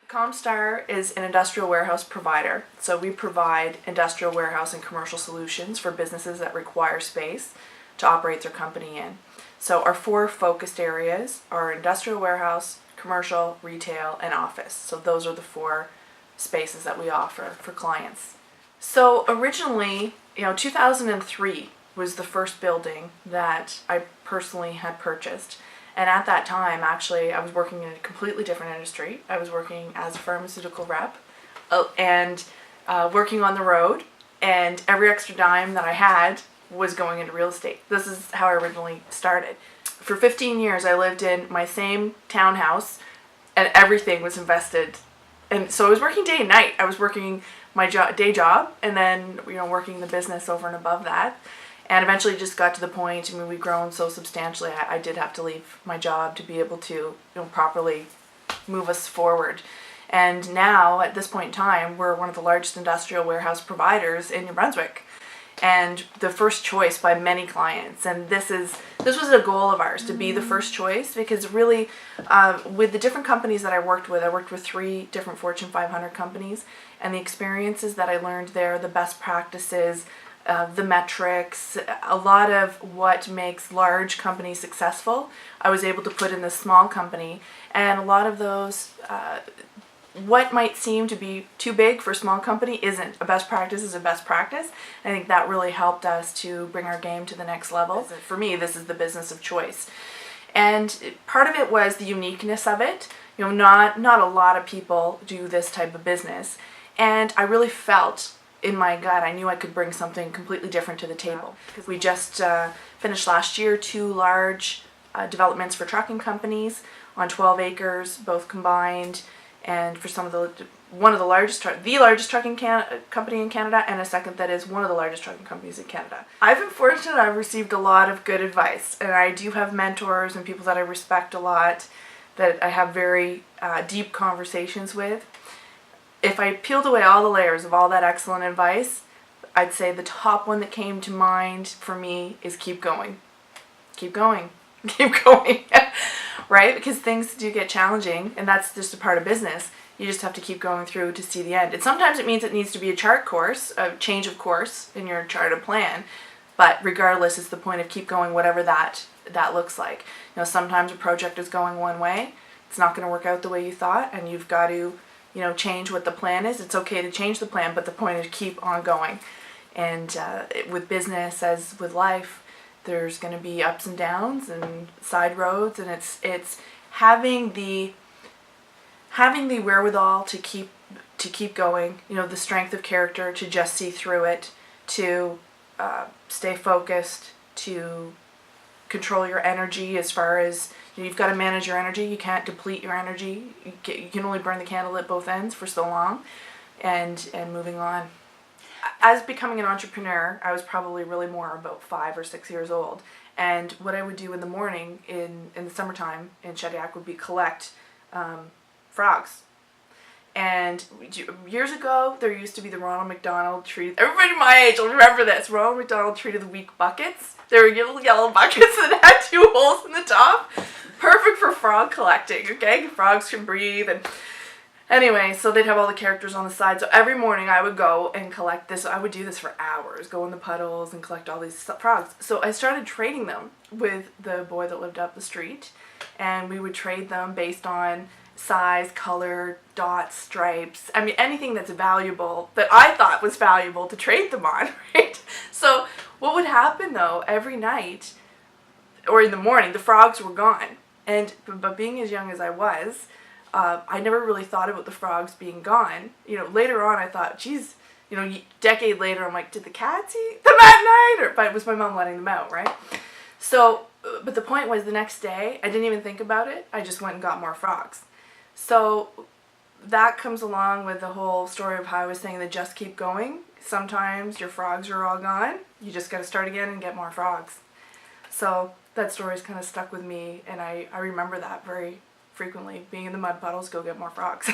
comztar is an industrial warehouse provider. So we provide industrial warehouse and commercial solutions for businesses that require space to operate their company in. So our four focused areas are industrial warehouse, commercial, retail, and office. So those are the four spaces that we offer for clients. So originally, 2003 was the first building that I personally had purchased. And at that time, actually, I was working in a completely different industry. I was working as a pharmaceutical rep and working on the road, and every extra dime that I had was going into real estate. This is how I originally started. For 15 years, I lived in my same townhouse, and everything was invested. And so I was working day and night. I was working my day job, and then working the business over and above that. And eventually just got to the point, we've grown so substantially, I did have to leave my job to be able to properly move us forward. And now, at this point in time, we're one of the largest industrial warehouse providers in New Brunswick. And the first choice by many clients. And this was a goal of ours, to be the first choice, because really, with the different companies that I worked with 3 different Fortune 500 companies, and the experiences that I learned there, the best practices, the metrics, a lot of what makes large companies successful, I was able to put in this small company. And a lot of those, what might seem to be too big for a small company isn't. A best practice is a best practice. I think that really helped us to bring our game to the next level. For me, this is the business of choice. And part of it was the uniqueness of it. Not a lot of people do this type of business. And I really felt in my gut, I knew I could bring something completely different to the table. We just finished last year 2 large developments for trucking companies on 12 acres, both combined, and for one of the largest trucking company in Canada, and a second that is one of the largest trucking companies in Canada. I've been fortunate. I've received a lot of good advice, and I do have mentors and people that I respect a lot, that I have very deep conversations with. If I peeled away all the layers of all that excellent advice, I'd say the top one that came to mind for me is keep going. Keep going. Keep going. Right? Because things do get challenging, and that's just a part of business. You just have to keep going through to see the end. And sometimes it means it needs to be a chart course, a change of course in your chart of plan. But regardless, it's the point of keep going, whatever that looks like. Sometimes a project is going one way. It's not going to work out the way you thought, and you've got to change what the plan is. It's okay to change the plan, but the point is keep on going. And with business, as with life, there's going to be ups and downs and side roads, and it's having the wherewithal to keep going. The strength of character to just see through it, to stay focused, to control your energy as far as you've got to manage your energy. You can't deplete your energy. You can only burn the candle at both ends for so long, and moving on. As becoming an entrepreneur, I was probably really more about 5 or 6 years old, and what I would do in the morning in the summertime in Shediac would be collect frogs. And years ago, there used to be the Ronald McDonald Tree. Everybody my age will remember this. Ronald McDonald Tree of the Week buckets. They were little yellow buckets that had 2 holes in the top. Perfect for frog collecting, okay? Frogs can breathe. And anyway, so they'd have all the characters on the side. So every morning I would go and collect this. I would do this for hours, go in the puddles and collect all these frogs. So I started trading them with the boy that lived up the street. And we would trade them based on size, color, dots, stripes. Anything that's valuable, that I thought was valuable to trade them on, right? So what would happen though, every night or in the morning, the frogs were gone. But being as young as I was, I never really thought about the frogs being gone. Later on I thought, geez, decade later I'm like, did the cats eat them at night? But it was my mom letting them out, right? So, but the point was the next day, I didn't even think about it. I just went and got more frogs. So that comes along with the whole story of how I was saying that just keep going. Sometimes your frogs are all gone. You just got to start again and get more frogs. So that story's kind of stuck with me, and I remember that very frequently. Being in the mud puddles, go get more frogs.